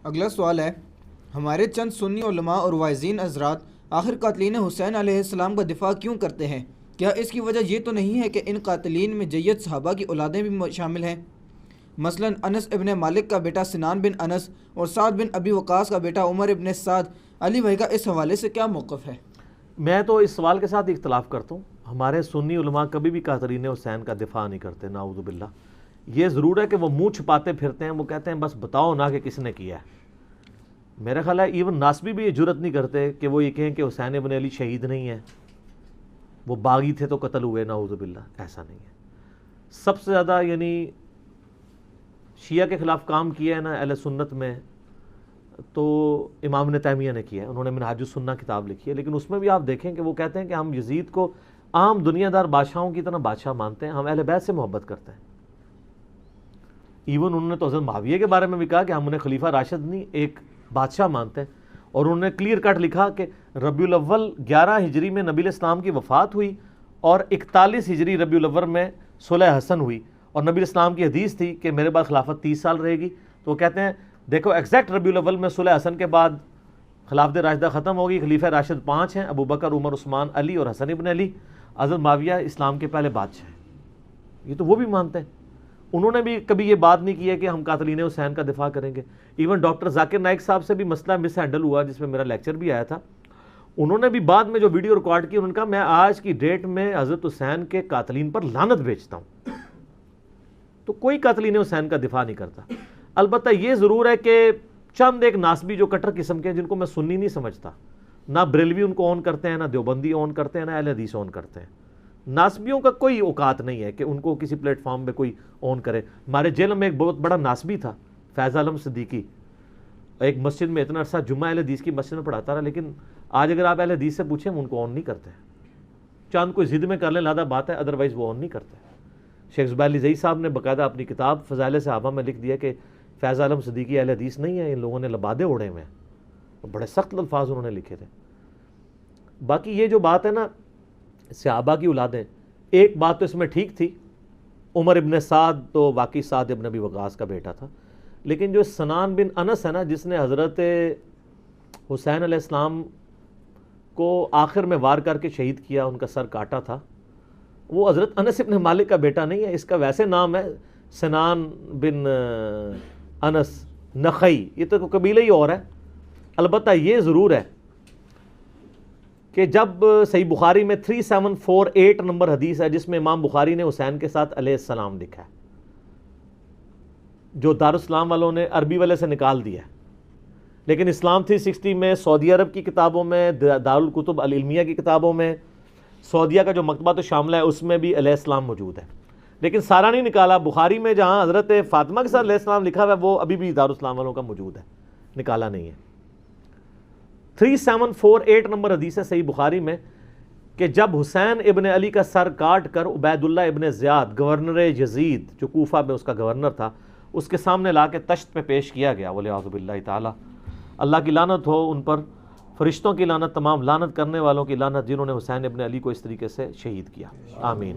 اگلا سوال ہے، ہمارے چند سنی علماء اور واعظین حضرات آخر قاتلین حسین علیہ السلام کا دفاع کیوں کرتے ہیں؟ کیا اس کی وجہ یہ تو نہیں ہے کہ ان قاتلین میں جید صحابہ کی اولادیں بھی شامل ہیں؟ مثلا انس ابن مالک کا بیٹا سنان بن انس اور سعد بن ابی وقاص کا بیٹا عمر ابن سعد۔ علی بھائی کا اس حوالے سے کیا موقف ہے؟ میں تو اس سوال کے ساتھ اختلاف کرتا ہوں۔ ہمارے سنی علماء کبھی بھی قاتلین حسین کا دفاع نہیں کرتے، نعوذ باللہ۔ یہ ضرور ہے کہ وہ منہ چھپاتے پھرتے ہیں، وہ کہتے ہیں بس بتاؤ نا کہ کس نے کیا ہے۔ میرا خیال ہے ایون ناسبی بھی یہ جرت نہیں کرتے کہ وہ یہ کہیں کہ حسین ابن علی شہید نہیں ہے، وہ باغی تھے تو قتل ہوئے، نعوذ باللہ۔ ایسا نہیں ہے۔ سب سے زیادہ یعنی شیعہ کے خلاف کام کیا ہے نا اہل سنت میں، تو امام ابن تیمیہ نے کیا ہے۔ انہوں نے منہاج السنہ کتاب لکھی ہے، لیکن اس میں بھی آپ دیکھیں کہ وہ کہتے ہیں کہ ہم یزید کو عام دنیا دار بادشاہوں کی طرح بادشاہ مانتے ہیں، ہم اہل بیت سے محبت کرتے ہیں۔ ایون انہوں نے تو حضرت معاویہ کے بارے میں بھی کہا کہ ہم انہیں خلیفہ راشد نہیں ایک بادشاہ مانتے ہیں، اور انہوں نے کلیئر کٹ لکھا کہ ربیع الاول 11 ہجری میں نبی علیہ السلام کی وفات ہوئی اور 41 ہجری ربیع الاول میں صلح حسن ہوئی، اور نبی علیہ السلام کی حدیث تھی کہ میرے بعد خلافت 30 سال رہے گی۔ تو وہ کہتے ہیں دیکھو ایگزیکٹ ربیع الاول میں صلح حسن کے بعد خلافت راشدہ ختم ہوگی، خلیفہ راشد 5 ہیں، ابو بکر، عمر، عثمان، علی اور حسن ابن علی۔ حضرت معاویہ اسلام کے پہلے بادشاہ ہیں، یہ تو وہ بھی مانتے ہیں۔ انہوں نے بھی کبھی یہ بات نہیں کی ہے کہ ہم قاتلین حسین کا دفاع کریں گے۔ ایون ڈاکٹر ذاکر نائک صاحب سے بھی مسئلہ مس ہینڈل ہوا، جس میں میرا لیکچر بھی آیا تھا۔ انہوں نے بھی بعد میں جو ویڈیو ریکارڈ کی، انہوں نے کہا میں آج کی ڈیٹ میں حضرت حسین کے قاتلین پر لعنت بھیجتا ہوں۔ تو کوئی قاتلین حسین کا دفاع نہیں کرتا۔ البتہ یہ ضرور ہے کہ چند ایک ناسبی جو کٹر قسم کے ہیں، جن کو میں سنی نہیں سمجھتا، نہ بریلوی ان کو اون کرتے ہیں، نہ دیوبندی اون کرتے ہیں، نہ اہل حدیث اون کرتے ہیں۔ ناسبیوں کا کوئی اوقات نہیں ہے کہ ان کو کسی پلیٹ فارم پہ کوئی اون کرے۔ ہمارے جیل میں ایک بہت بڑا ناسبی تھا، فیض عالم صدیقی، ایک مسجد میں اتنا عرصہ جمعہ اہل حدیث کی مسجد میں پڑھاتا رہا، لیکن آج اگر آپ اہل حدیث سے پوچھیں ان کو اون نہیں کرتے۔ چاند کوئی ضد میں کر لیں لادہ بات ہے، ادروائز وہ اون نہیں کرتے۔ شیخ زبیر علی زئی صاحب نے باقاعدہ اپنی کتاب فضائل صحابہ میں لکھ دیا کہ فیض عالم صدیقی اہل حدیث نہیں ہے، ان لوگوں نے لبادے اڑے ہوئے ہیں۔ بڑے سخت الفاظ انہوں نے لکھے تھے۔ باقی یہ جو بات ہے نا صحابہ کی اولادیں، ایک بات تو اس میں ٹھیک تھی، عمر ابن سعد تو واقعی سعد ابن ابی وقاص کا بیٹا تھا، لیکن جو سنان بن انس ہے نا، جس نے حضرت حسین علیہ السلام کو آخر میں وار کر کے شہید کیا، ان کا سر کاٹا تھا، وہ حضرت انس ابن مالک کا بیٹا نہیں ہے۔ اس کا ویسے نام ہے سنان بن انس نخعی، یہ تو قبیلہ ہی اور ہے۔ البتہ یہ ضرور ہے کہ جب صحیح بخاری میں 3748 نمبر حدیث ہے، جس میں امام بخاری نے حسین کے ساتھ علیہ السلام لکھا ہے، جو دارالاسلام والوں نے عربی والے سے نکال دیا ہے، لیکن اسلام 360 میں، سعودی عرب کی کتابوں میں، دارالکتب العلمیہ کی کتابوں میں، سعودیہ کا جو مکتبہ تو شاملہ ہے اس میں بھی علیہ السلام موجود ہے، لیکن سارا نہیں نکالا۔ بخاری میں جہاں حضرت فاطمہ کے ساتھ علیہ السلام لکھا ہوا ہے، وہ ابھی بھی دارالاسلام والوں کا موجود ہے، نکالا نہیں ہے۔ 3748 نمبر حدیث ہے صحیح بخاری میں کہ جب حسین ابن علی کا سر کاٹ کر عبید اللہ ابن زیاد گورنر یزید، جو کوفہ میں اس کا گورنر تھا، اس کے سامنے لا کے تشت پہ پیش کیا گیا، والعیاذ باللہ تعالی، اللہ کی لعنت ہو ان پر، فرشتوں کی لعنت، تمام لعنت کرنے والوں کی لعنت جنہوں نے حسین ابن علی کو اس طریقے سے شہید کیا، آمین۔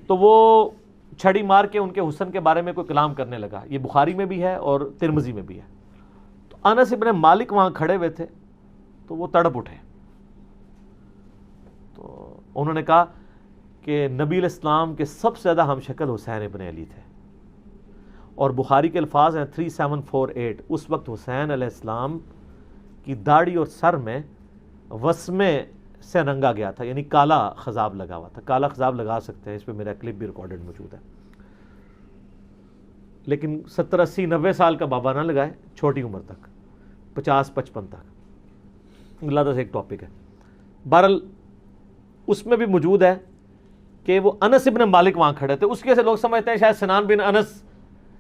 تو وہ چھڑی مار کے ان کے حسن کے بارے میں کوئی کلام کرنے لگا، یہ بخاری میں بھی ہے اور ترمذی میں بھی ہے۔ تو انس ابن مالک وہاں کھڑے ہوئے تھے، تو وہ تڑپ اٹھے، تو انہوں نے کہا کہ نبی علیہ السلام کے سب سے زیادہ ہم شکل حسین ابن علی تھے، اور بخاری کے الفاظ ہیں 3748، اس وقت حسین علیہ السلام کی داڑھی اور سر میں وسمے سے رنگا گیا تھا، یعنی کالا خضاب لگا ہوا تھا۔ کالا خضاب لگا سکتے ہیں، اس پہ میرا کلپ بھی ریکارڈڈ موجود ہے، لیکن 70 80 90 سال کا بابا نہ لگائے، چھوٹی عمر تک، 50 55 تک، اللہ سے ایک ٹاپک ہے۔ بہرحال اس میں بھی موجود ہے کہ وہ انس ابن مالک وہاں کھڑے تھے، اس کے سے لوگ سمجھتے ہیں شاید سنان بن انس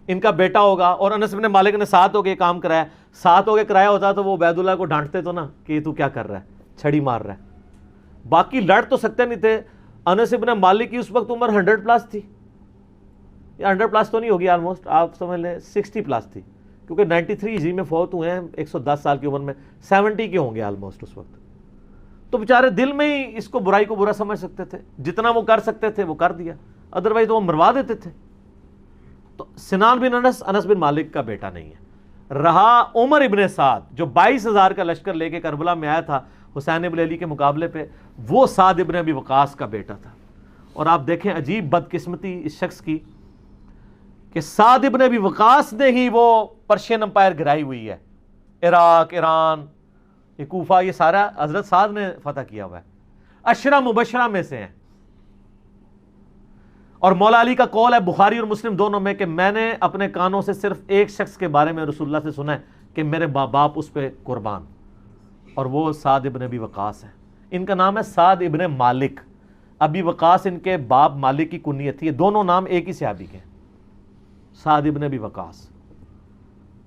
ان کا بیٹا ہوگا، اور انس ابن مالک نے ساتھ ہو کے کام کرایا، ساتھ ہو کے کرایا ہوتا تو وہ عبید اللہ کو ڈانٹتے تو نا کہ تو کیا کر رہا ہے، چھڑی مار رہا ہے۔ باقی لڑ تو سکتے نہیں تھے۔ انس ابن مالک کی اس وقت عمر 100 پلس تھی، یا 100 پلس تو نہیں ہوگی، آلموسٹ آپ سمجھ لیں 60 پلس تھی، کیونکہ 93 ہجری میں فوت ہوئے ہیں، 110 سال کی عمر میں، 70 کے ہوں گے آلموسٹ اس وقت۔ تو بیچارے دل میں ہی اس کو برائی کو برا سمجھ سکتے تھے، جتنا وہ کر سکتے تھے وہ کر دیا، ادروائز وہ مروا دیتے تھے۔ تو سنان بن انس، انس بن مالک کا بیٹا نہیں ہے۔ رہا عمر ابن سعد جو 22,000 کا لشکر لے کے کربلا میں آیا تھا حسین ابن علی کے مقابلے پہ، وہ سعد ابن ابی وقاص کا بیٹا تھا. اور آپ دیکھیں عجیب بدقسمتی اس شخص کی کہ سعد ابن ابی وقاص نے ہی وہ پرشین امپائر گرائی ہوئی ہے، عراق، ایران، یہ کوفہ، یہ سارا حضرت سعد نے فتح کیا ہوا ہے. عشرہ مبشرہ میں سے ہیں. اور مولا علی کا قول ہے بخاری اور مسلم دونوں میں کہ میں نے اپنے کانوں سے صرف ایک شخص کے بارے میں رسول اللہ سے سنا ہے کہ میرے باپ اس پہ قربان، اور وہ سعد ابن ابی وقاص ہے. ان کا نام ہے سعد ابن مالک. ابی وقاص ان کے باپ مالک کی کنیت تھی. یہ دونوں نام ایک ہی صحابی کے ہیں، سعد ابن ابی وقاص.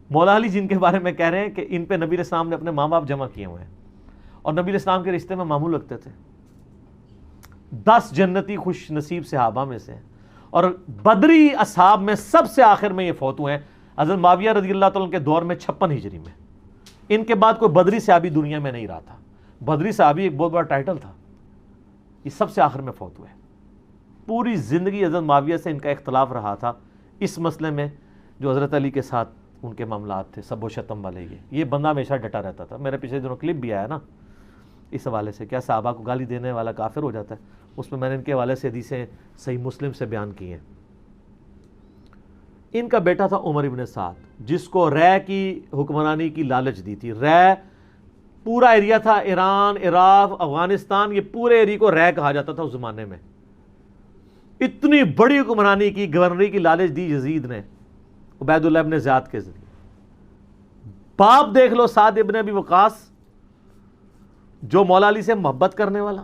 مولا علی جن کے بارے میں کہہ رہے ہیں کہ ان پہ نبی علیہ السلام نے اپنے ماں باپ جمع کیے ہوئے ہیں، اور نبی علیہ السلام کے رشتے میں معمول رکھتے تھے. 10 جنتی خوش نصیب صحابہ میں سے ہیں، اور بدری اصحاب میں سب سے آخر میں یہ فوت ہوئے ہیں حضرت معاویہ رضی اللہ تعالیٰ کے دور میں 56 ہجری میں. ان کے بعد کوئی بدری صحابی دنیا میں نہیں رہا تھا. بدری صحابی ایک بہت بڑا ٹائٹل تھا. یہ سب سے آخر میں فوت ہوئے. پوری زندگی حضرت معاویہ سے ان کا اختلاف رہا تھا اس مسئلے میں جو حضرت علی کے ساتھ ان کے معاملات تھے، سب و شتم والے. یہ بندہ ہمیشہ ڈٹا رہتا تھا. میرے پچھلے دنوں کلپ بھی آیا نا اس حوالے سے، کیا صحابہ کو گالی دینے والا کافر ہو جاتا ہے. اس میں نے ان کے حوالے سے حدیثیں صحیح مسلم سے بیان کی ہیں. ان کا بیٹا تھا عمر ابن سعد جس کو رے کی حکمرانی کی لالچ دی تھی. رے پورا ایریا تھا، ایران، عراق، افغانستان، یہ پورے ایریا کو رے کہا جاتا تھا اس زمانے میں. اتنی بڑی حکمرانی کی، گورنری کی لالچ دی یزید نے عبید اللہ ابن زیاد کے ذریعے. باپ دیکھ لو سعد ابن ابی وقاص جو مولا علی سے محبت کرنے والا،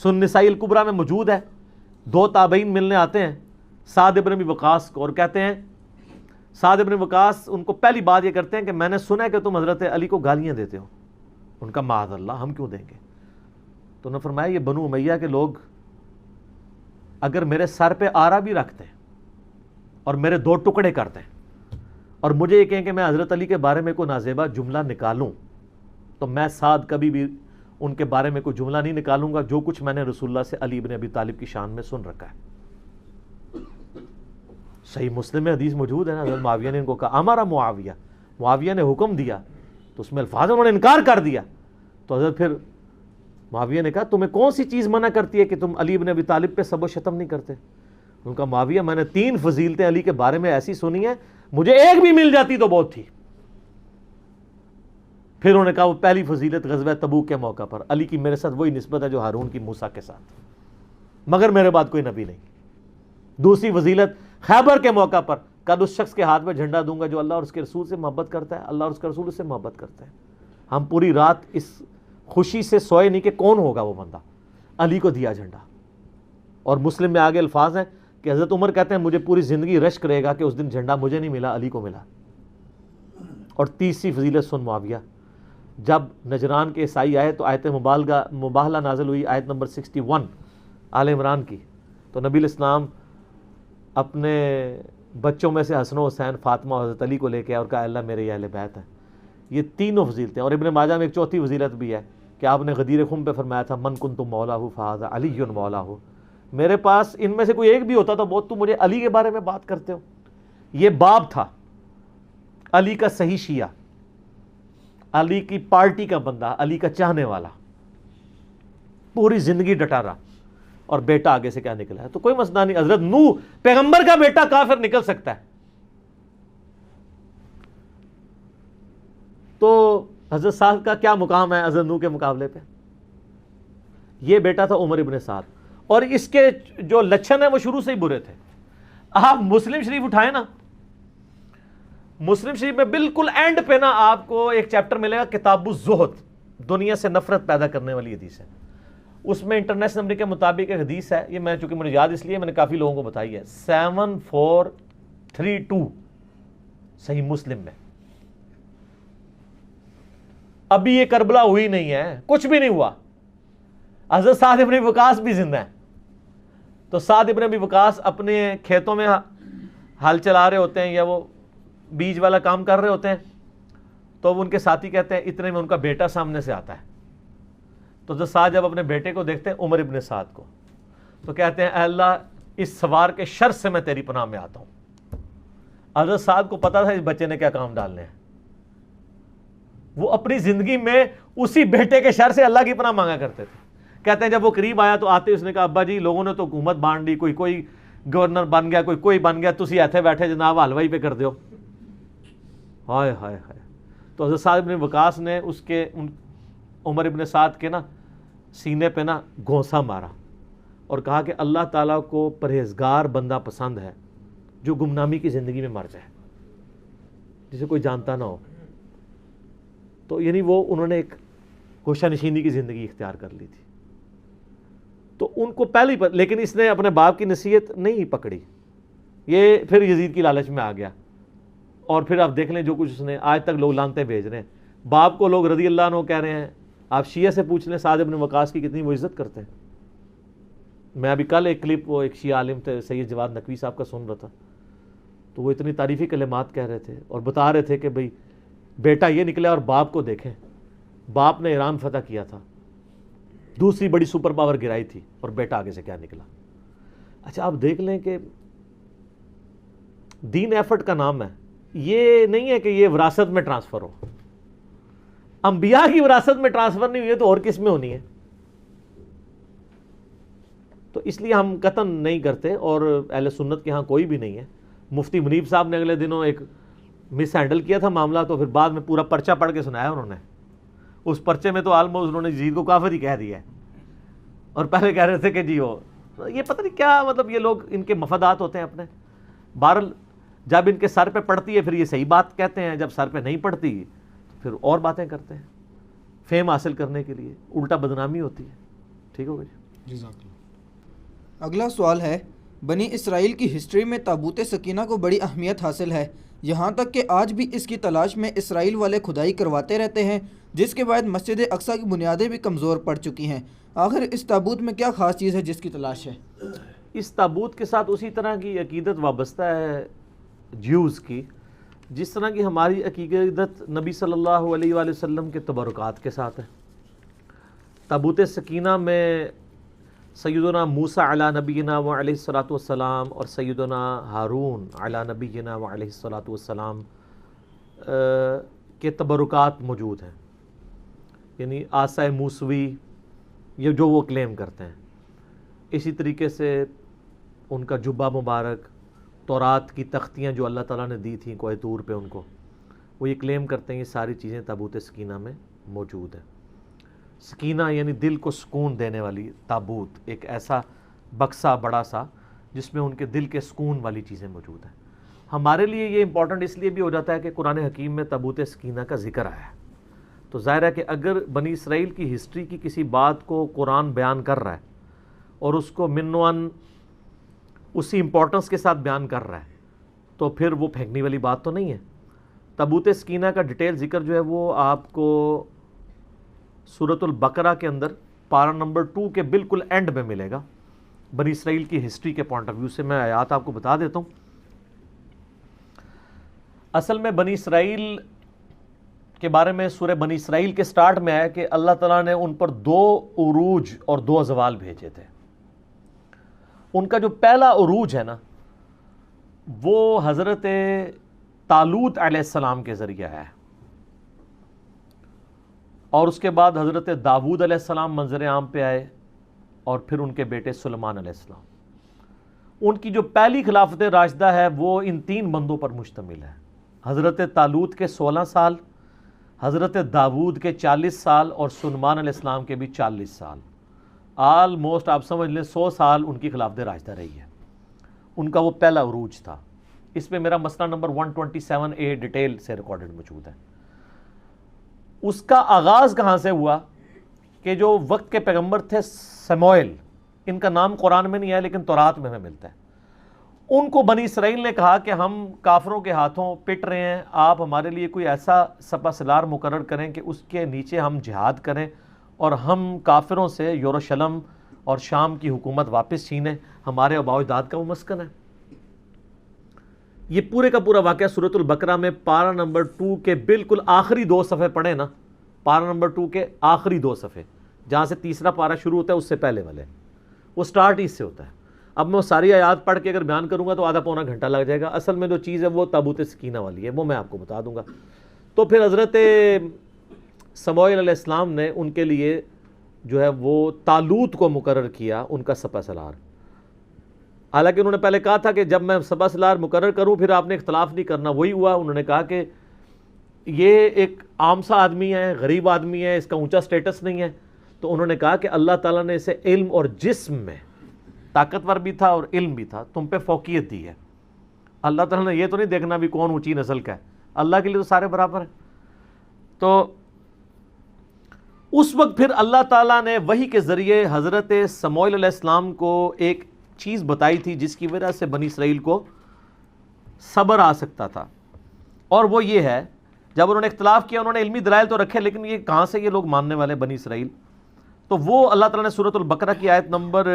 سن نسائی الکبریٰ میں موجود ہے. 2 تابعین ملنے آتے ہیں سعد ابن ابی وقاص کو اور کہتے ہیں، سعد ابن وقاص ان کو پہلی بات یہ کرتے ہیں کہ میں نے سنا ہے کہ تم حضرت علی کو گالیاں دیتے ہو. ان کا معاذ اللہ، ہم کیوں دیں گے؟ تو انہوں نے فرمایا یہ بنو امیہ کے لوگ اگر میرے سر پہ آرا بھی رکھتے ہیں اور میرے 2 ٹکڑے کرتے ہیں اور مجھے یہ کہیں کہ میں حضرت علی کے بارے میں کوئی نازیبا جملہ نکالوں، تو میں سعد کبھی بھی ان کے بارے میں کوئی جملہ نہیں نکالوں گا جو کچھ میں نے رسول اللہ سے علی ابن ابی طالب کی شان میں سن رکھا ہے. صحیح مسلم میں حدیث موجود ہے نا، حضرت معاویہ نے ان کو کہا ہمارا معاویہ نے حکم دیا، تو اس میں الفاظ انہوں نے انکار کر دیا. تو حضرت پھر معاویہ نے کہا تمہیں کون سی چیز منع کرتی ہے کہ تم علی ابن ابی طالب پہ سب و شتم نہیں کرتے؟ ان کا معاویہ میں نے 3 فضیلتیں علی کے بارے میں ایسی سنی ہیں، مجھے ایک بھی مل جاتی تو بہت تھی. پھر انہوں نے کہا وہ پہلی فضیلت غزوہ تبوک کے موقع پر علی کی میرے ساتھ وہی نسبت ہے جو ہارون کی موسیٰ کے ساتھ، مگر میرے بعد کوئی نبی نہیں. دوسری فضیلت خیبر کے موقع پر کل اس شخص کے ہاتھ میں جھنڈا دوں گا جو اللہ اور اس کے رسول سے محبت کرتا ہے، اللہ اور اس کے رسول سے محبت کرتے ہیں. ہم پوری رات اس خوشی سے سوئے نہیں کہ کون ہوگا وہ بندہ. علی کو دیا جھنڈا. اور مسلم میں آگے الفاظ ہیں کہ حضرت عمر کہتے ہیں مجھے پوری زندگی رشک رہے گا کہ اس دن جھنڈا مجھے نہیں ملا، علی کو ملا. اور تیسری فضیلت سن معاویہ، جب نجران کے عیسائی آئے تو آیت مباہلہ نازل ہوئی، آیت نمبر 61 آل عمران کی. تو نبی علیہ السلام اپنے بچوں میں سے حسن و حسین، فاطمہ اور حضرت علی کو لے کے اور کہا اللہ میرے یہ اہل بیت ہیں. یہ تینوں فضیلتیں. اور ابن ماجہ میں ایک چوتھی فضیلت بھی ہے کہ آپ نے غدیر خم پہ فرمایا تھا من کنت مولاہ فہذا علی مولاہ. میرے پاس ان میں سے کوئی ایک بھی ہوتا تو بہت تم مجھے علی کے بارے میں بات کرتے ہو. یہ باپ تھا علی کا صحیح شیعہ، علی کی پارٹی کا بندہ، علی کا چاہنے والا، پوری زندگی ڈٹا رہا. اور بیٹا آگے سے کیا نکلا ہے تو کوئی مسئلہ نہیں. حضرت نوح پیغمبر کا بیٹا کافر نکل سکتا ہے. تو حضرت سعد کا کیا مقام ہے حضرت نوح کے مقابلے پہ؟ یہ بیٹا تھا عمر ابن سعد، اور اس کے جو لچھن ہیں وہ شروع سے ہی برے تھے. آپ مسلم شریف اٹھائیں نا، مسلم شریف میں بالکل اینڈ پہ نا آپ کو ایک چیپٹر ملے گا کتاب الزہد، دنیا سے نفرت پیدا کرنے والی حدیث ہے. اس میں انٹرنیشنل نمبر کے مطابق ایک حدیث ہے، یہ میں چونکہ مجھے یاد اس لیے میں نے کافی لوگوں کو بتائی ہے، 7432 صحیح مسلم میں. ابھی یہ کربلا ہوئی نہیں ہے، کچھ بھی نہیں ہوا. حضرت سعد ابن ابی وقاص بھی زندہ ہیں. تو سعد ابن ابی وقاص اپنے کھیتوں میں ہل چلا رہے ہوتے ہیں یا وہ بیج والا کام کر رہے ہوتے ہیں، تو ان کے ساتھی کہتے ہیں اتنے میں ان کا بیٹا سامنے سے آتا ہے. تو حضرت سعد جب اپنے بیٹے کو دیکھتے ہیں عمر ابن سعد کو، تو کہتے ہیں اے اللہ اس سوار کے شر سے میں تیری پناہ میں آتا ہوں. حضرت سعد کو پتا تھا اس بچے نے کیا کام ڈالنے ہیں. وہ اپنی زندگی میں اسی بیٹے کے شر سے اللہ کی پناہ مانگا کرتے تھے. کہتے ہیں جب وہ قریب آیا تو آتے اس نے کہا ابا جی لوگوں نے تو حکومت بانٹ دی, کوئی گورنر بن گیا, کوئی بن گیا, تسی ایتھے بیٹھے جناب حلوائی پہ کر دیو. ہائے ہائے ہائے. تو حضرت سعد بن وقاص نے اس کے عمر ابن سعد کے نا سینے پہ نا گھونسا مارا اور کہا کہ اللہ تعالیٰ کو پرہیزگار بندہ پسند ہے جو گمنامی کی زندگی میں مر جائے, جسے کوئی جانتا نہ ہو. تو یعنی وہ انہوں نے ایک گوشہ نشینی کی زندگی اختیار کر لی تھی. تو ان کو پہلے ہی لیکن اس نے اپنے باپ کی نصیحت نہیں پکڑی, یہ پھر یزید کی لالچ میں آ گیا. اور پھر آپ دیکھ لیں جو کچھ اس نے, آج تک لوگ لانتیں بھیج رہے ہیں. باپ کو لوگ رضی اللہ عنہ کہہ رہے ہیں. آپ شیعہ سے پوچھ لیں سعد بن وقاص کی کتنی وہ عزت کرتے ہیں. میں ابھی کل ایک کلپ وہ ایک شیعہ عالم تھے سید جواد نقوی صاحب کا سن رہا تھا, تو وہ اتنی تعریفی کلمات کہہ رہے تھے اور بتا رہے تھے کہ بھئی بیٹا یہ نکلا اور باپ کو دیکھیں, باپ نے ایران فتح کیا تھا, دوسری بڑی سپر پاور گرائی تھی, اور بیٹا آگے سے کیا نکلا. اچھا آپ دیکھ لیں کہ دین ایفرٹ کا نام ہے, یہ نہیں ہے کہ یہ وراثت میں ٹرانسفر ہو. انبیاء کی وراثت میں ٹرانسفر نہیں ہوئی ہے تو اور کس میں ہونی ہے. تو اس لیے ہم قطعاً نہیں کرتے, اور اہل سنت کے ہاں کوئی بھی نہیں ہے. مفتی منیب صاحب نے اگلے دنوں ایک مس ہینڈل کیا تھا معاملہ, تو پھر بعد میں پورا پرچہ پڑھ کے سنایا انہوں نے. اس پرچے میں تو آلموسٹ انہوں نے یزید کو کافر ہی کہہ دیا ہے, اور پہلے کہہ رہے تھے کہ جی وہ یہ پتہ نہیں کیا, مطلب یہ لوگ ان کے مفادات ہوتے ہیں اپنے. بہرحال جب ان کے سر پہ پڑتی ہے پھر یہ صحیح بات کہتے ہیں, جب سر پہ نہیں پڑتی تو پھر اور باتیں کرتے ہیں فیم حاصل کرنے کے لیے, الٹا بدنامی ہوتی ہے. ٹھیک ہوگا جی. جزاک اللہ. اگلا سوال ہے, بنی اسرائیل کی ہسٹری میں تابوت سکینہ کو بڑی اہمیت حاصل ہے, یہاں تک کہ آج بھی اس کی تلاش میں اسرائیل والے کھدائی کرواتے رہتے ہیں, جس کے بعد مسجد اقصیٰ کی بنیادیں بھی کمزور پڑ چکی ہیں. آخر اس تابوت میں کیا خاص چیز ہے جس کی تلاش ہے؟ اس تابوت کے ساتھ اسی طرح کی عقیدت وابستہ ہے جیوز کی, جس طرح کی ہماری عقیدت نبی صلی اللہ علیہ وآلہ وسلم کے تبرکات کے ساتھ ہے. تابوت سکینہ میں سیدنا موسیٰ علی نبینا و علیہ الصلاۃ والسلام اور سیدنا ہارون علی نبینا و علیہ الصلاۃ والسلام کے تبرکات موجود ہیں. یعنی عصا موسوی یہ جو وہ کلیم کرتے ہیں, اسی طریقے سے ان کا جبہ مبارک, تورات کی تختیاں جو اللہ تعالیٰ نے دی تھیں کوہ طور پہ ان کو, وہ یہ کلیم کرتے ہیں یہ ساری چیزیں تابوت سکینہ میں موجود ہیں. سکینہ یعنی دل کو سکون دینے والی تابوت, ایک ایسا بکسا بڑا سا جس میں ان کے دل کے سکون والی چیزیں موجود ہیں. ہمارے لیے یہ امپورٹنٹ اس لیے بھی ہو جاتا ہے کہ قرآن حکیم میں تابوت سکینہ کا ذکر آیا ہے. تو ظاہر ہے کہ اگر بنی اسرائیل کی ہسٹری کی کسی بات کو قرآن بیان کر رہا ہے اور اس کو منوان اسی امپورٹنس کے ساتھ بیان کر رہا ہے, تو پھر وہ پھینکنے والی بات تو نہیں ہے. تابوت سکینہ کا ڈیٹیل ذکر جو ہے وہ آپ کو سورۃ البقرہ کے اندر پارہ نمبر 2 کے بالکل اینڈ میں ملے گا. بنی اسرائیل کی ہسٹری کے پوائنٹ آف ویو سے میں آیات آپ کو بتا دیتا ہوں. اصل میں بنی اسرائیل کے بارے میں سورہ بنی اسرائیل کے سٹارٹ میں ہے کہ اللہ تعالیٰ نے ان پر 2 عروج اور 2 زوال بھیجے تھے. ان کا جو پہلا عروج ہے نا وہ حضرت طالوت علیہ السلام کے ذریعہ ہے, اور اس کے بعد حضرت داود علیہ السلام منظر عام پہ آئے, اور پھر ان کے بیٹے سلیمان علیہ السلام. ان کی جو پہلی خلافت راشدہ ہے وہ ان 3 بندوں پر مشتمل ہے. حضرت طالوت کے 16 سال, حضرت داود کے 40 سال, اور سلیمان علیہ السلام کے بھی 40 سال. آلموسٹ آپ سمجھ لیں 100 سال ان کی خلافت راشدہ رہی ہے. ان کا وہ پہلا عروج تھا. اس میں میرا مسئلہ نمبر 127A ڈیٹیل سے ریکارڈڈ موجود ہے. اس کا آغاز کہاں سے ہوا کہ جو وقت کے پیغمبر تھے سموئیل, ان کا نام قرآن میں نہیں ہے لیکن تورات میں ہمیں ملتا ہے. ان کو بنی اسرائیل نے کہا کہ ہم کافروں کے ہاتھوں پٹ رہے ہیں, آپ ہمارے لیے کوئی ایسا سپہ سالار مقرر کریں کہ اس کے نیچے ہم جہاد کریں اور ہم کافروں سے یروشلم اور شام کی حکومت واپس چھینیں, ہمارے آباء و اجداد کا وہ مسکن ہے. یہ پورے کا پورا واقعہ سورۃ البقرہ میں پارہ نمبر 2 کے بالکل آخری 2 صفحے پڑھیں نا, پارہ نمبر 2 کے آخری 2 صفحے, جہاں سے تیسرا پارہ شروع ہوتا ہے اس سے پہلے والے, وہ سٹارٹ ہی اس سے ہوتا ہے. اب میں وہ ساری آیات پڑھ کے اگر بیان کروں گا تو آدھا پونا گھنٹہ لگ جائے گا. اصل میں جو چیز ہے وہ تابوت سکینہ والی ہے, وہ میں آپ کو بتا دوں گا. تو پھر حضرت سموئیل علیہ السلام نے ان کے لیے جو ہے وہ طالوت کو مقرر کیا ان کا سپہ سالار. حالانکہ انہوں نے پہلے کہا تھا کہ جب میں سپہ سالار مقرر کروں پھر آپ نے اختلاف نہیں کرنا. وہی ہوا, انہوں نے کہا کہ یہ ایک عام سا آدمی ہے, غریب آدمی ہے, اس کا اونچا سٹیٹس نہیں ہے. تو انہوں نے کہا کہ اللہ تعالیٰ نے اسے علم اور جسم میں طاقتور بھی تھا اور علم بھی تھا, تم پہ فوقیت دی ہے. اللہ تعالیٰ نے یہ تو نہیں دیکھنا بھی کون اونچی نسل کا ہے, اللہ کے لیے تو سارے برابر ہیں. تو اس وقت پھر اللہ تعالیٰ نے وحی کے ذریعے حضرت سموئیل علیہ السلام کو ایک چیز بتائی تھی جس کی وجہ سے بنی اسرائیل کو صبر آ سکتا تھا, اور وہ یہ ہے جب انہوں نے اختلاف کیا انہوں نے علمی دلائل تو رکھے لیکن یہ کہاں سے یہ لوگ ماننے والے بنی اسرائیل. تو وہ اللہ تعالیٰ نے سورۃ البقرہ کی آیت نمبر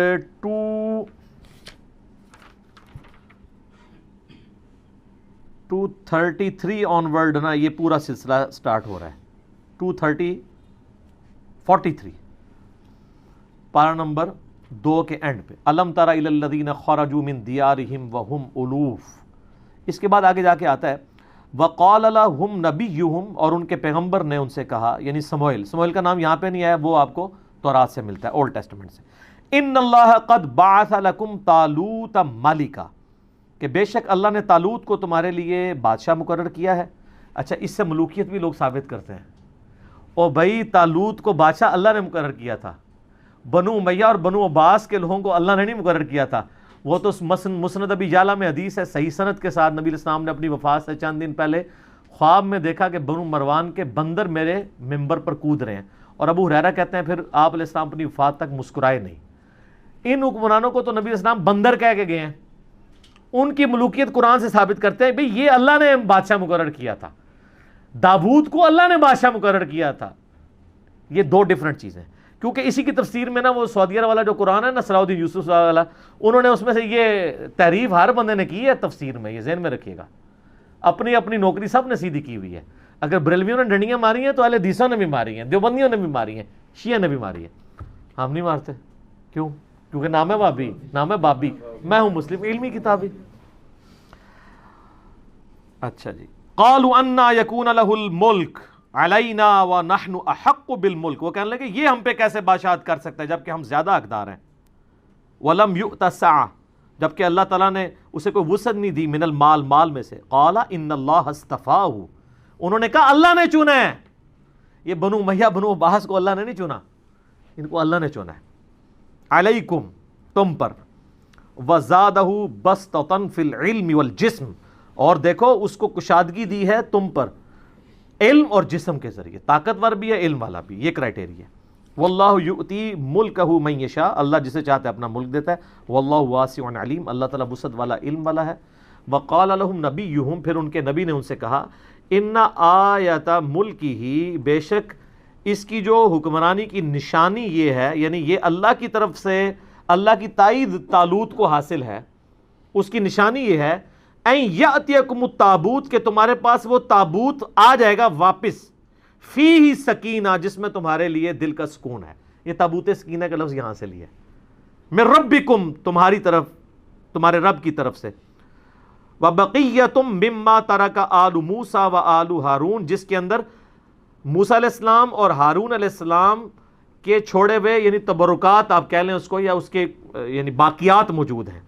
233 آن ورڈ نا یہ پورا سلسلہ سٹارٹ ہو رہا ہے. 43 پارہ نمبر 2 کے اینڈ پہ, الم تر الی الذین خرجوا من دیارہم وہم الوف. اس کے بعد آگے جا کے آتا ہے وقال لهم نبیہم, اور ان کے پیغمبر نے ان سے کہا, یعنی سموئیل کا نام یہاں پہ نہیں آیا, وہ آپ کو تورات سے ملتا ہے, اولڈ ٹیسٹمنٹ سے. ان اللہ قد بعث لکم طالوت ملکا, کہ بے شک اللہ نے طالوت کو تمہارے لیے بادشاہ مقرر کیا ہے. اچھا, اس سے ملوکیت بھی لوگ ثابت کرتے ہیں. او بھائی طالوت کو بادشاہ اللہ نے مقرر کیا تھا, بنو امیہ اور بنو عباس کے لوگوں کو اللہ نے نہیں مقرر کیا تھا. وہ تو مسند ابی یعلا میں حدیث ہے صحیح سند کے ساتھ, نبی علیہ السلام نے اپنی وفات سے چند دن پہلے خواب میں دیکھا کہ بنو مروان کے بندر میرے ممبر پر کود رہے ہیں. اور ابو ہریرہ کہتے ہیں پھر آپ علیہ السلام اپنی وفات تک مسکرائے نہیں. ان حکمرانوں کو تو نبی علیہ السلام بندر کہہ کے گئے ہیں. ان کی ملوکیت قرآن سے ثابت کرتے ہیں بھئی یہ اللہ نے بادشاہ مقرر کیا تھا, داؤد کو اللہ نے بادشاہ مقرر کیا تھا. یہ دو ڈیفرنٹ چیزیں, کیونکہ اسی کی تفسیر میں نا وہ سعودیہ والا جو قرآن ہے نا صلاح الدین یوسف والا, انہوں نے اس میں سے یہ تعریف ہر بندے نے کی ہے تفسیر میں, یہ ذہن میں رکھیے گا. اپنی اپنی نوکری سب نے سیدھی کی ہوئی ہے. اگر بریلویوں نے ڈنڈیاں ماری ہیں تو اہل حدیثوں نے بھی ماری ہیں, دیوبندیوں نے بھی ماری ہیں, شیعہ نے بھی ماری ہے. ہم نہیں مارتے. کیوں؟ کیونکہ نام ہے بابی, نام ہے بابی, میں ہوں مسلم, علمی کتابی. اچھا جی, قالوا انا یکون لہ الملک علینا ونحن احق بالملک, وہ کہنے لگے یہ ہم پہ کیسے بادشاہت کر سکتا ہے جبکہ ہم زیادہ حقدار ہیں. ولم یؤت سعہ, جبکہ اللہ تعالیٰ نے اسے کوئی وسعت نہیں دی, من المال, مال میں سے. قال ان اللہ اصطفاہ, انہوں نے کہا اللہ نے چنا ہے. یہ بنو امیہ بنو عباس کو اللہ نے نہیں چنا, ان کو اللہ نے چنا ہے. علیکم, تم پر. وزادہ بسطۃ فی العلم والجسم, اور دیکھو اس کو کشادگی دی ہے تم پر علم اور جسم کے ذریعے, طاقتور بھی ہے علم والا بھی, یہ کرائٹیریا ہے. واللہ یؤتی ملکہ من یشاء, اللہ جسے چاہتا ہے اپنا ملک دیتا ہے. واللہ واسع علیم, اللہ تعالیٰ وسعت والا علم والا ہے. وقال لهم نبیہم, پھر ان کے نبی نے ان سے کہا, ان آیت ملکہ, بے شک اس کی جو حکمرانی کی نشانی یہ ہے, یعنی یہ اللہ کی طرف سے اللہ کی تائید طالوت کو حاصل ہے, اس کی نشانی یہ ہے این یاتیکم التابوت, کہ تمہارے پاس وہ تابوت آ جائے گا واپس, فیہ سکینہ, جس میں تمہارے لیے دل کا سکون ہے. یہ تابوت سکینہ کا لفظ یہاں سے لیا ہے, من ربکم, تمہاری طرف, تمہارے رب کی طرف سے. وبقیۃ مما ترک آل موسیٰ و آل ہارون, جس کے اندر موسیٰ علیہ السلام اور ہارون علیہ السلام کے چھوڑے ہوئے یعنی تبرکات آپ کہہ لیں اس کو, یا اس کے یعنی باقیات موجود ہیں.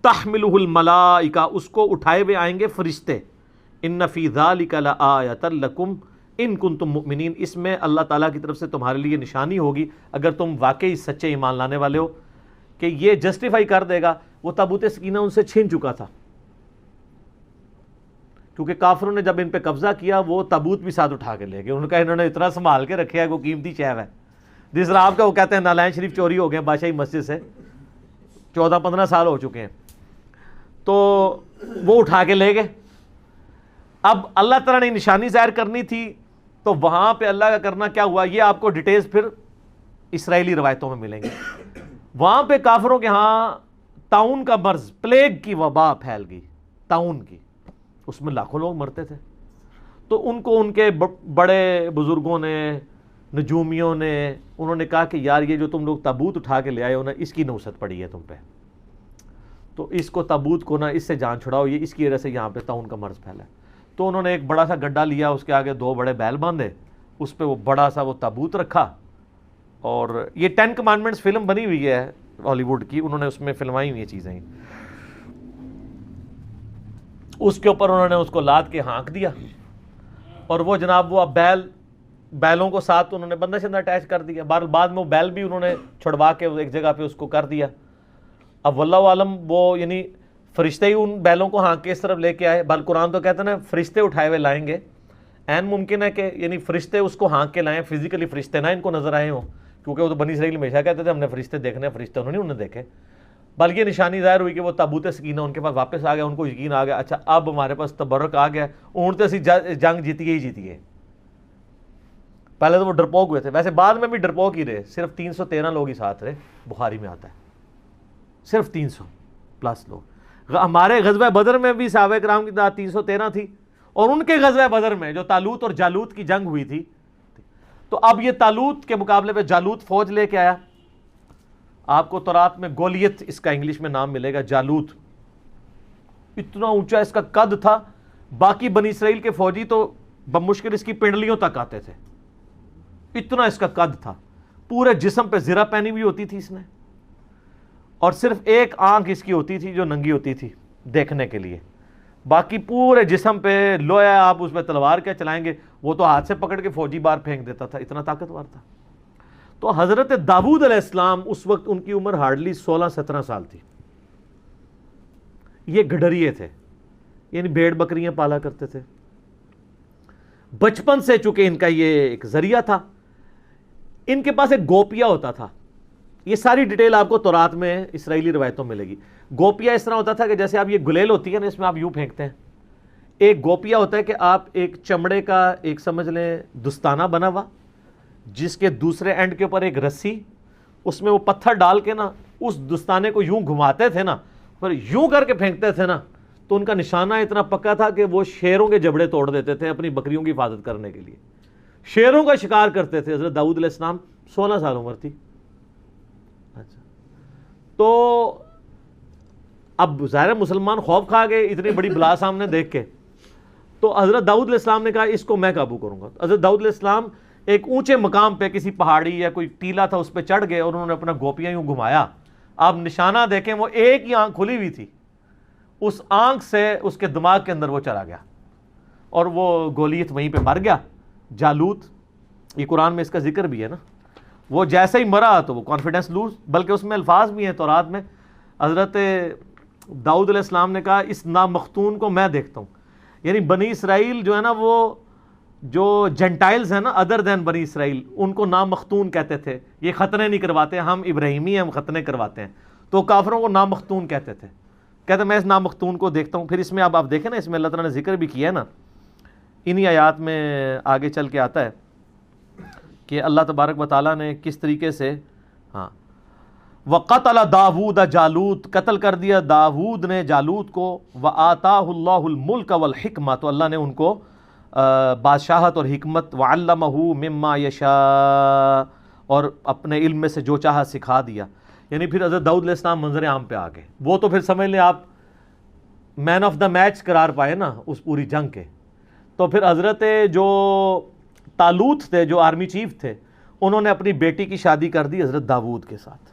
تحملہ الملائکہ, اس کو اٹھائے ہوئے آئیں گے فرشتے. ان فی ذلک لآیۃ لکم ان کنتم مؤمنین, اس میں اللہ تعالیٰ کی طرف سے تمہارے لیے نشانی ہوگی اگر تم واقعی سچے ایمان لانے والے ہو. کہ یہ جسٹیفائی کر دے گا, وہ تابوت سکینہ ان سے چھین چکا تھا, کیونکہ کافروں نے جب ان پہ قبضہ کیا وہ تابوت بھی ساتھ اٹھا کے لے گئے. ان کا انہوں نے اتنا سنبھال کے رکھا ہے وہ قیمتی شے ہے. جس طرح آپ کا وہ کہتے ہیں نالائن شریف چوری ہو گئے بادشاہی مسجد سے, 14-15 سال ہو چکے ہیں, تو وہ اٹھا کے لے گئے. اب اللہ تعالیٰ نے نشانی ظاہر کرنی تھی تو وہاں پہ اللہ کا کرنا کیا ہوا, یہ آپ کو ڈیٹیلز پھر اسرائیلی روایتوں میں ملیں گے. وہاں پہ کافروں کے ہاں طاعون کا مرض, پلیگ کی وبا پھیل گئی, طاعون کی, اس میں لاکھوں لوگ مرتے تھے. تو ان کو ان کے بڑے بزرگوں نے, نجومیوں نے، انہوں نے کہا کہ یار یہ جو تم لوگ تابوت اٹھا کے لے آئے ہو نا، اس کی نوست پڑی ہے تم پہ، تو اس کو تابوت کو نا اس سے جان چھڑاؤ، یہ اس کی وجہ سے یہاں پہ طاعون کا مرض پھیلا ہے۔ تو انہوں نے ایک بڑا سا گڈھا لیا، اس کے آگے 2 بڑے بیل باندھے، اس پہ وہ بڑا سا وہ تابوت رکھا، اور یہ 10 کمانڈمنٹس فلم بنی ہوئی ہے ہالی ووڈ کی، انہوں نے اس میں فلمائی ہوئی چیزیں، اس کے اوپر انہوں نے اس کو لاد کے ہانک دیا، اور وہ جناب وہ اب بیلوں کو ساتھ انہوں نے بندہ شندہ اٹیچ کر دیا، بعد میں وہ بیل بھی انہوں نے چھڑوا کے ایک جگہ پہ اس کو کر دیا۔ اب واللہ عالم وہ یعنی فرشتے ہی ان بیلوں کو ہانک کے اس طرف لے کے آئے، بل قرآن تو کہتے ہیں نا فرشتے اٹھائے ہوئے لائیں گے، این ممکن ہے کہ یعنی فرشتے اس کو ہانک کے لائیں، فزیکلی فرشتے نہ ان کو نظر آئے ہوں، کیونکہ وہ تو بنی اسرائیل ہمیشہ کہتے تھے ہم نے فرشتے دیکھنے، فرشتے انہوں نے دیکھے، بلکہ یہ نشانی ظاہر ہوئی کہ وہ تابوت سکینہ ان کے پاس واپس آ گیا، ان کو یقین آ گیا اچھا اب ہمارے پاس تبرک آ گیا، اونٹتے اسی جنگ جیتیے۔ پہلے تو وہ ڈرپوک ہوئے تھے، ویسے بعد میں بھی ڈرپوک ہی رہے، صرف 313 لوگ ہی ساتھ رہے، بخاری میں آتا ہے صرف 300+ لوگ۔ ہمارے غزوہ بدر میں بھی صحابہ کرام کی تعداد 313 تھی، اور ان کے غزوہ بدر میں جو طالوت اور جالوت کی جنگ ہوئی تھی، تو اب یہ طالوت کے مقابلے پہ جالوت فوج لے کے آیا، آپ کو تورات میں گولیت اس کا انگلش میں نام ملے گا، جالوت اتنا اونچا اس کا قد تھا، باقی بنی اسرائیل کے فوجی تو بمشکل اس کی پنڈلیوں تک آتے تھے، اتنا اس کا قد تھا، پورے جسم پہ زرہ پہنی ہوئی ہوتی تھی اس نے، اور صرف ایک آنکھ اس کی ہوتی تھی جو ننگی ہوتی تھی دیکھنے کے لیے، باقی پورے جسم پہ لوہا، آپ اس پہ تلوار کیا چلائیں گے، وہ تو ہاتھ سے پکڑ کے فوجی بار پھینک دیتا تھا، اتنا طاقتور تھا۔ تو حضرت داؤد علیہ السلام اس وقت ان کی عمر ہارڈلی 16-17 سال تھی، یہ گڈریے تھے، یعنی بھیڑ بکریاں پالا کرتے تھے، بچپن سے چونکہ ان کا یہ ایک ذریعہ تھا، ان کے پاس ایک گوپیا ہوتا تھا، یہ ساری ڈیٹیل آپ کو تورات میں اسرائیلی روایتوں میں ملے گی۔ گوپیا اس طرح ہوتا تھا کہ جیسے آپ یہ گلیل ہوتی ہے نا، اس میں آپ یوں پھینکتے ہیں، ایک گوپیا ہوتا ہے کہ آپ ایک چمڑے کا ایک سمجھ لیں دستانہ بنا ہوا، جس کے دوسرے اینڈ کے اوپر ایک رسی، اس میں وہ پتھر ڈال کے نا اس دستانے کو یوں گھماتے تھے نا، پھر یوں کر کے پھینکتے تھے نا، تو ان کا نشانہ اتنا پکا تھا کہ وہ شیروں کے جبڑے توڑ دیتے تھے اپنی بکریوں کی حفاظت کرنے کے لیے، شیروں کا شکار کرتے تھے۔ حضرت داؤد علیہ السلام 16 سال عمر تھی۔ اچھا، تو اب ظاہر مسلمان خوف کھا گئے اتنی بڑی بلا سامنے دیکھ کے، تو حضرت داؤد علیہ السلام نے کہا اس کو میں قابو کروں گا۔ حضرت داؤد علیہ السلام ایک اونچے مقام پہ کسی پہاڑی یا کوئی ٹیلا تھا اس پہ چڑھ گئے، اور انہوں نے اپنا گوپیا یوں گھمایا، آپ نشانہ دیکھیں وہ ایک ہی آنکھ کھلی ہوئی تھی، اس آنکھ سے اس کے دماغ کے اندر وہ چلا گیا، اور وہ گولیت وہیں پہ مر گیا۔ جالوت، یہ قرآن میں اس کا ذکر بھی ہے نا، وہ جیسے ہی مرا تو وہ کانفیڈنس لوز، بلکہ اس میں الفاظ بھی ہیں تورات میں، حضرت داؤد علیہ السلام نے کہا اس نامختون کو میں دیکھتا ہوں، یعنی بنی اسرائیل جو ہے نا، وہ جو جنٹائلز ہیں نا ادر دین بنی اسرائیل، ان کو نامختون کہتے تھے، یہ ختنے نہیں کرواتے، ہم ابراہیمی ہم ختنے کرواتے ہیں، تو کافروں کو نامختون کہتے تھے، کہتے میں اس نامختون کو دیکھتا ہوں۔ پھر اس میں اب آپ دیکھیں نا، اس میں اللہ تعالیٰ نے ذکر بھی کیا ہے نا، انہی آیات میں آگے چل کے آتا ہے کہ اللہ تبارک و تعالیٰ نے کس طریقے سے وَقَتَلَ دَاوُودَ جالوت، قتل کر دیا داود نے جالوت کو، وَآتَاهُ اللَّهُ الْمُلْكَ وَالْحِكْمَةَ، تو اللہ نے ان کو بادشاہت اور حکمت، وَعَلَّمَهُ مِمَّا يَشَاءُ، اور اپنے علم میں سے جو چاہا سکھا دیا۔ یعنی پھر حضرت داؤد علیہ السلام منظر عام پہ آ گئے، وہ تو پھر سمجھ لیں آپ مین آف دا میچ قرار پائے نا اس پوری جنگ کے۔ تو پھر حضرت جو طالوت تھے، جو آرمی چیف تھے، انہوں نے اپنی بیٹی کی شادی کر دی حضرت داود کے ساتھ۔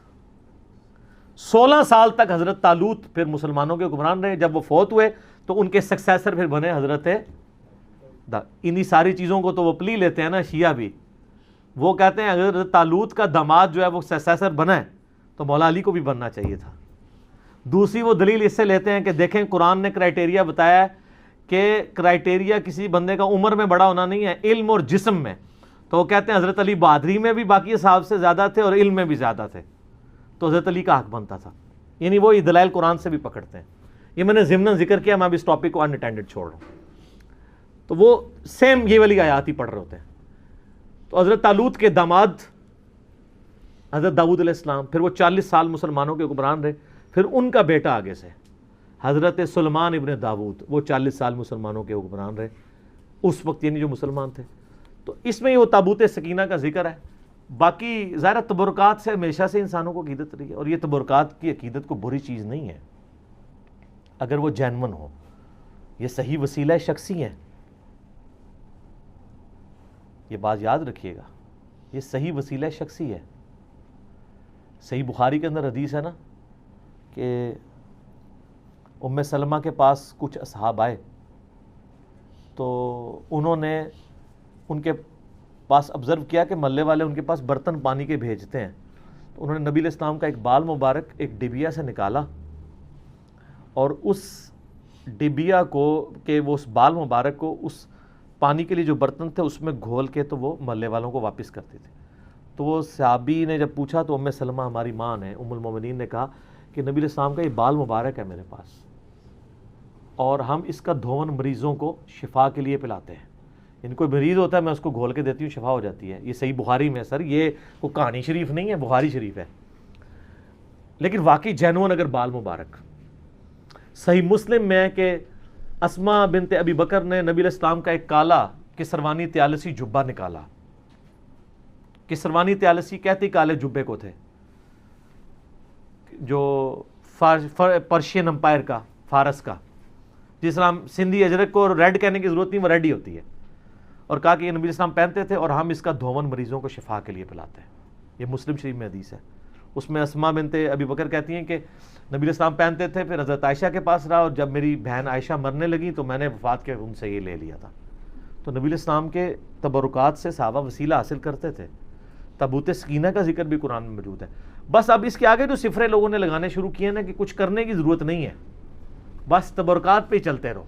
16 سال تک حضرت طالوت پھر مسلمانوں کے حکمران رہے، جب وہ فوت ہوئے تو ان کے سکسیسر پھر بنے حضرت انہی ساری چیزوں کو تو وہ پلی لیتے ہیں نا شیعہ بھی، وہ کہتے ہیں اگر حضرت طالوت کا داماد جو ہے وہ سکسیسر بنا ہے تو مولا علی کو بھی بننا چاہیے تھا۔ دوسری وہ دلیل اس سے لیتے ہیں کہ دیکھیں قرآن نے کرائٹیریا بتایا ہے کہ کرائٹیریا کسی بندے کا عمر میں بڑا ہونا نہیں ہے، علم اور جسم میں، تو وہ کہتے ہیں حضرت علی بہادری میں بھی باقی صحابہ سے زیادہ تھے اور علم میں بھی زیادہ تھے، تو حضرت علی کا حق بنتا تھا۔ یعنی وہ دلائل قرآن سے بھی پکڑتے ہیں، یہ میں نے ضمناً ذکر کیا، میں اب اس ٹاپک کو اناٹینڈڈ چھوڑ رہا ہوں۔ تو وہ سیم یہ والی آیات ہی پڑھ رہے ہوتے ہیں۔ تو حضرت طالوت کے داماد حضرت داؤد علیہ السلام، پھر وہ 40 سال مسلمانوں کے حکمران رہے، پھر ان کا بیٹا آگے سے حضرت سلیمان ابن داود، وہ 40 سال مسلمانوں کے حکمران رہے اس وقت، یعنی جو مسلمان تھے۔ تو اس میں یہ وہ تابوت سکینہ کا ذکر ہے. باقی ظاہر تبرکات سے ہمیشہ سے انسانوں کو عقیدت رہی ہے, اور یہ تبرکات کی عقیدت کو بری چیز نہیں ہے اگر وہ جینون ہو. یہ صحیح وسیلہ شخصی ہیں, یہ بات یاد رکھیے گا, یہ صحیح وسیلہ شخصی ہے. صحیح بخاری کے اندر حدیث ہے نا کہ ام سلمہ کے پاس کچھ اصحاب آئے تو انہوں نے ان کے پاس آبزرو کیا کہ محلے والے ان کے پاس برتن پانی کے بھیجتے ہیں. تو انہوں نے نبی علیہ السلام کا ایک بال مبارک ایک ڈبیا سے نکالا, اور اس ڈبیا کو کہ وہ اس بال مبارک کو اس پانی کے لیے جو برتن تھے اس میں گھول کے تو وہ محلے والوں کو واپس کرتے تھے. تو وہ صحابی نے جب پوچھا تو ام سلمہ ہماری ماں نے, ام المومنین نے کہا کہ نبی علیہ السلام کا یہ بال مبارک ہے میرے پاس, اور ہم اس کا دھون مریضوں کو شفا کے لیے پلاتے ہیں. ان کوئی مریض ہوتا ہے میں اس کو گھول کے دیتی ہوں, شفا ہو جاتی ہے. یہ صحیح بخاری میں ہے سر, یہ کوئی کہانی شریف نہیں ہے, بخاری شریف ہے. لیکن واقعی جینون اگر بال مبارک. صحیح مسلم میں کہ اسما بنت ابی بکر نے نبی علیہ السلام کا ایک کالا کسروانی طیالسی جبہ نکالا. کسروانی طیالسی کہتی کالے جبے کو تھے جو پرشین امپائر کا, فارس کا, جس طرح سندھی اجرک کو ریڈ کہنے کی ضرورت نہیں, وہ ریڈ ہی ہوتی ہے. اور کہا کہ یہ نبی علیہ السلام پہنتے تھے اور ہم اس کا دھون مریضوں کو شفا کے لیے پلاتے ہیں. یہ مسلم شریف میں حدیث ہے. اس میں اسما بنت ابی بکر کہتی ہیں کہ نبی علیہ السلام پہنتے تھے, پھر حضرت عائشہ کے پاس رہا, اور جب میری بہن عائشہ مرنے لگی تو میں نے وفات کے ان سے یہ لے لیا تھا. تو نبی علیہ السلام کے تبرکات سے صحابہ وسیلہ حاصل کرتے تھے. تابوت سکینہ کا ذکر بھی قرآن میں موجود ہے. بس اب اس کے آگے جو صفرے لوگوں نے لگانے شروع کیے نا کہ کچھ کرنے کی ضرورت نہیں ہے, بس تبرکات پہ ہی چلتے رہو,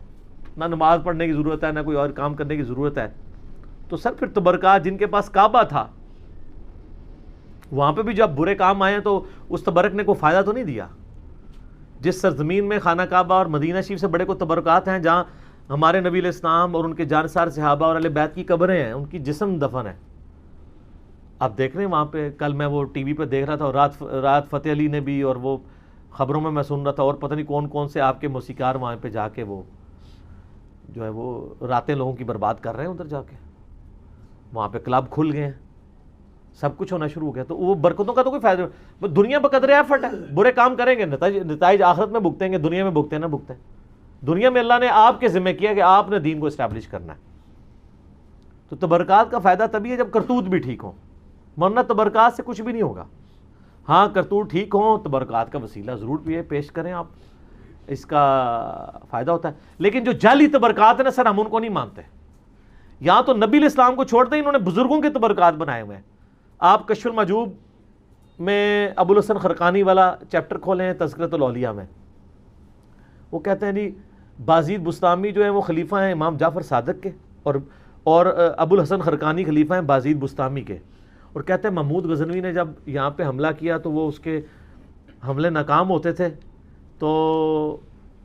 نہ نماز پڑھنے کی ضرورت ہے نہ کوئی اور کام کرنے کی ضرورت ہے. تو سر پھر تبرکات جن کے پاس کعبہ تھا وہاں پہ بھی جب برے کام آئے تو اس تبرک نے کوئی فائدہ تو نہیں دیا. جس سرزمین میں خانہ کعبہ اور مدینہ شریف سے بڑے کو تبرکات ہیں, جہاں ہمارے نبی علیہ السلام اور ان کے جانسار صحابہ اور اہل بیت کی قبریں ہیں, ان کی جسم دفن ہے. آپ دیکھ رہے ہیں وہاں پہ, کل میں وہ ٹی وی پہ دیکھ رہا تھا, اور رات فتح علی نے بھی, اور وہ خبروں میں سن رہا تھا, اور پتہ نہیں کون کون سے آپ کے موسیقار وہاں پہ جا کے وہ جو ہے وہ راتیں لوگوں کی برباد کر رہے ہیں. ادھر جا کے وہاں پہ کلب کھل گئے ہیں, سب کچھ ہونا شروع ہو گیا. تو وہ برکتوں کا تو کوئی فائدہ نہیں, دنیا پہ قدر ایفٹ ہے. برے کام کریں گے نتائج آخرت میں بھگتیں گے, دنیا میں بھگتے نہ بھگتے. دنیا میں اللہ نے آپ کے ذمہ کیا کہ آپ نے دین کو اسٹیبلش کرنا ہے. تو تبرکات کا فائدہ تبھی ہے جب کرتوت بھی ٹھیک ہوں, ورنہ تبرکات سے کچھ بھی نہیں ہوگا. ہاں کرتوت ٹھیک ہوں, تبرکات کا وسیلہ ضرور بھی پیش کریں آپ, اس کا فائدہ ہوتا ہے. لیکن جو جعلی تبرکات ہیں نا سر, ہم ان کو نہیں مانتے. یہاں تو نبی علیہ السلام کو چھوڑتے ہی انہوں نے بزرگوں کے تبرکات بنائے ہوئے ہیں. آپ کشف المحجوب میں ابو الحسن خرقانی والا چیپٹر کھولیں تذکرۃ الاولیاء میں, وہ کہتے ہیں جی بازید بستامی جو ہیں وہ خلیفہ ہیں امام جعفر صادق کے, اور ابو الحسن خرقانی خلیفہ ہیں بازید بستامی کے. اور کہتے ہیں محمود غزنوی نے جب یہاں پہ حملہ کیا تو وہ اس کے حملے ناکام ہوتے تھے, تو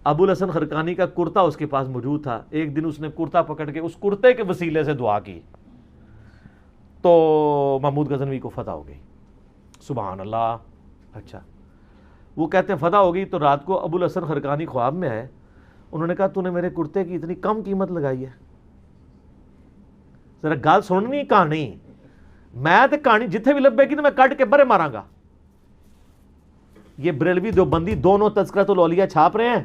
ابو الحسن خرقانی کا کرتا اس کے پاس موجود تھا. ایک دن اس نے کرتا پکڑ کے اس کرتے کے وسیلے سے دعا کی تو محمود غزنوی کو فتح ہو گئی. سبحان اللہ. اچھا, وہ کہتے ہیں فتح ہو گئی تو رات کو ابو الحسن خرقانی خواب میں آئے, انہوں نے کہا تو نے میرے کرتے کی اتنی کم قیمت لگائی ہے, ذرا گال سننی کہانی, میں تے کہانی جتھے بھی لبے گی تو میں کٹ کے برے ماراں گا. یہ بریلوی دیوبندی دونوں تذکرۃ الاولیاء چھاپ رہے ہیں,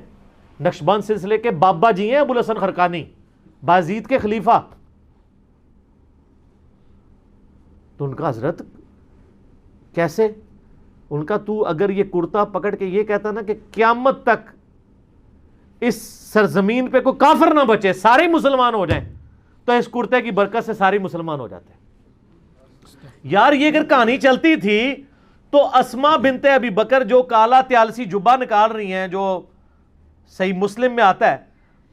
نقشبند سلسلے کے بابا جی ہیں ابو الحسن خرقانی, بازید کے خلیفہ. تو ان کا حضرت کیسے, ان کا تو اگر یہ کرتا پکڑ کے یہ کہتا نا کہ قیامت تک اس سرزمین پہ کوئی کافر نہ بچے, سارے مسلمان ہو جائیں, تو اس کرتے کی برکت سے سارے مسلمان ہو جاتے ہیں. یار یہ اگر کہانی چلتی تھی تو اسما بنت ابی بکر جو کالا طیالسی جبہ نکال رہی ہیں جو صحیح مسلم میں آتا ہے,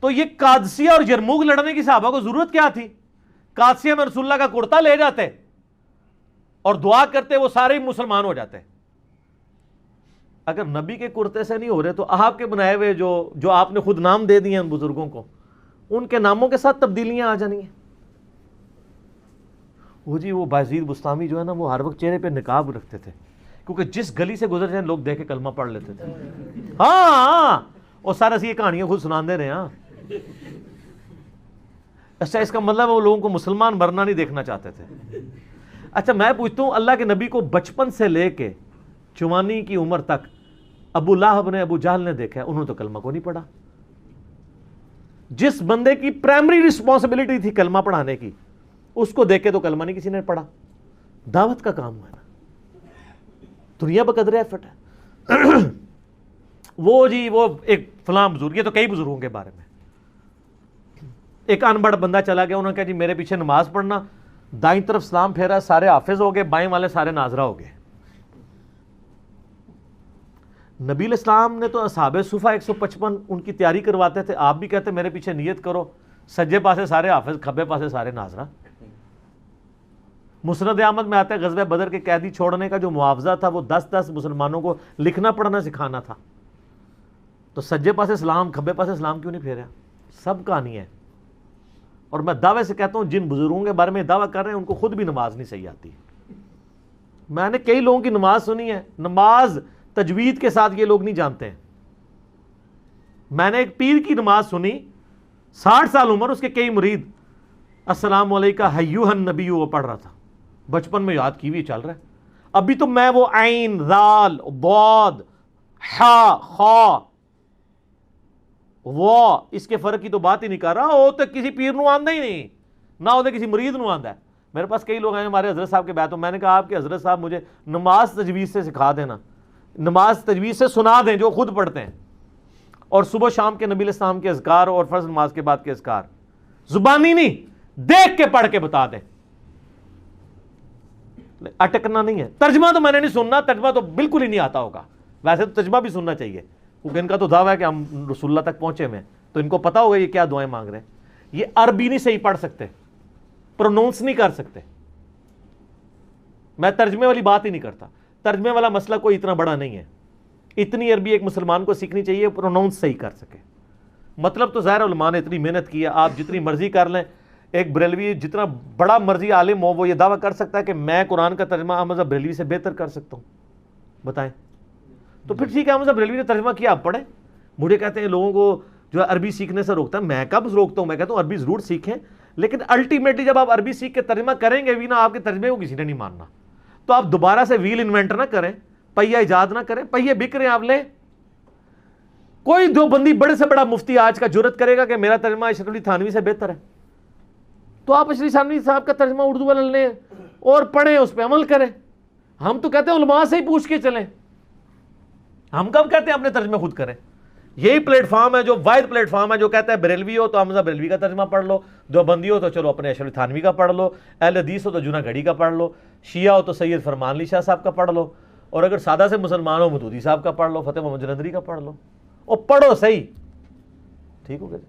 تو یہ قادسیہ اور یرموک لڑنے کی صحابہ کو ضرورت کیا تھی؟ قادسیہ میں رسول اللہ کا کرتا لے جاتے اور دعا کرتے, وہ سارے مسلمان ہو جاتے. اگر نبی کے کرتے سے نہیں ہو رہے تو آپ کے بنائے ہوئے جو آپ نے خود نام دے دیے ان بزرگوں کو, ان کے ناموں کے ساتھ تبدیلیاں آ جانی ہیں. وہ جی وہ بازید بستامی جو ہے نا, وہ ہر وقت چہرے پہ نقاب رکھتے تھے, کیونکہ جس گلی سے گزر جائیں لوگ دیکھ کے کلمہ پڑھ لیتے تھے. ہاں, اور سارا سی یہ کہانیاں خود سناندے رہے. ہاں اچھا اس کا مطلب وہ لوگوں کو مسلمان مرنا نہیں دیکھنا چاہتے تھے. اچھا میں پوچھتا ہوں اللہ کے نبی کو بچپن سے لے کے جوانی کی عمر تک ابو لہب نے ابو جہل نے دیکھا ہے, انہوں نے تو کلمہ کو نہیں پڑھا. جس بندے کی پرائمری رسپانسبلٹی تھی کلمہ پڑھانے کی, اس کو دیکھ کے تو کلمہ نہیں کسی نے پڑھا. دعوت کا کام ہے نا, دنیا بقدر ایفٹ ہے. وہ جی وہ ایک فلاں بزرگ, یہ تو کئی بزرگوں کے بارے میں, ایک ان پڑھ بندہ چلا گیا, انہوں نے کہا جی میرے پیچھے نماز پڑھنا, دائیں طرف سلام پھیرا, سارے حافظ ہو گئے, بائیں والے سارے ناظرہ ہو گئے. نبی علیہ السلام نے تو اصحاب صفہ 155 ان کی تیاری کرواتے تھے, آپ بھی کہتے میرے پیچھے نیت کرو, سجے پاسے سارے حافظ, کھبے پاسے سارے ناظرہ. مسند احمد میں آتا ہے غزوہ بدر کے قیدی چھوڑنے کا جو معاوضہ تھا وہ 10 مسلمانوں کو لکھنا پڑھنا سکھانا تھا. تو سجے پاسے سلام کھبے پاسے سلام کیوں نہیں پھیرا؟ سب کہانی ہے. اور میں دعوے سے کہتا ہوں جن بزرگوں کے بارے میں دعویٰ کر رہے ہیں ان کو خود بھی نماز نہیں صحیح آتی. میں نے کئی لوگوں کی نماز سنی ہے, نماز تجوید کے ساتھ یہ لوگ نہیں جانتے ہیں. میں نے ایک پیر کی نماز سنی, 60 سال عمر, اس کے کئی مرید, السلام علیکہ ایھا النبی وہ پڑھ رہا تھا, بچپن میں یاد کی ہوئی چل رہا ہے. ابھی تو میں وہ عین ذال ضاد حا خا وہ اس کے فرق کی تو بات ہی نہیں کر رہا. وہ تو کسی پیر نو آندا ہی نہیں, نہ وہ کسی مرید نو آندا ہے. میرے پاس کئی لوگ ہیں ہمارے حضرت صاحب کے بیعت, میں نے کہا آپ کے حضرت صاحب مجھے نماز تجوید سے سکھا دینا, نماز تجوید سے سنا دیں جو خود پڑھتے ہیں, اور صبح شام کے نبی علیہ السلام کے اذکار اور فرض نماز کے بعد کے اذکار زبانی نہیں دیکھ کے پڑھ کے بتا دیں. اٹکنا نہیں ہے. ترجمہ تو میں نے نہیں سننا, ترجمہ تو بالکل ہی نہیں آتا ہوگا. ویسے تو ترجمہ بھی سننا چاہیے کیونکہ ان کا تو دعویٰ ہے کہ ہم رسول اللہ تک پہنچے ہوئے ہیں, تو ان کو پتا ہوگا یہ کیا دعائیں مانگ رہے ہیں. یہ عربی نہیں صحیح پڑھ سکتے, پرونونس نہیں کر سکتے. میں ترجمے والی بات ہی نہیں کرتا, ترجمے والا مسئلہ کوئی اتنا بڑا نہیں ہے. اتنی عربی ایک مسلمان کو سیکھنی چاہیے پرونونس صحیح کر سکے. مطلب تو ظاہر علماء نے اتنی محنت کی ہے, آپ جتنی مرضی کر لیں. ایک بریلوی جتنا بڑا مرضی عالم ہو وہ یہ دعویٰ کر سکتا ہے کہ میں قرآن کا ترجمہ احمد صاحب بریلوی سے بہتر کر سکتا ہوں. بتائیں تو پھر ٹھیک ہے, احمد صاحب بریلوی نے ترجمہ کیا, آپ پڑھیں. مجھے کہتے ہیں لوگوں کو جو ہے عربی سیکھنے سے روکتا ہے, میں کب روکتا ہوں؟ میں کہتا ہوں عربی ضرور سیکھیں, لیکن الٹیمیٹلی جب آپ عربی سیکھ کے ترجمہ کریں گے بھی نا, آپ کے ترجمے کو کسی نے نہیں ماننا. تو آپ دوبارہ سے ویل انوینٹ نہ کریں, پہیہ ایجاد نہ کریں, پہیے بک رہے ہیں آپ لیں. کوئی دو بندی بڑے سے بڑا مفتی آج کا جرت کرے گا کہ میرا ترجمہ اشرف علی تھانوی سے بہتر ہے, تو آپ اشرف علی تھانوی صاحب کا ترجمہ اردو والا لیں اور پڑھیں, اس پہ عمل کریں. ہم تو کہتے ہیں علماء سے ہی پوچھ کے چلیں. ہم کب کہتے ہیں اپنے ترجمے خود کریں؟ یہی پلیٹ فارم ہے جو واحد پلیٹ فارم ہے جو کہتا ہے بریلوی ہو تو احمد صاحب بریلوی کا ترجمہ پڑھ لو, جو بندی ہو تو چلو اپنے اشرف علی تھانوی کا پڑھ لو, اہل حدیث ہو تو جناح گڑھی کا پڑھ لو, شیعہ ہو تو سید فرمان علی شاہ صاحب کا پڑھ لو, اور اگر سادہ سے مسلمان ہو مودودی صاحب کا پڑھ لو, فتح محمد جلندری کا پڑھ لو, اور پڑھو صحیح. ٹھیک ہو گیا.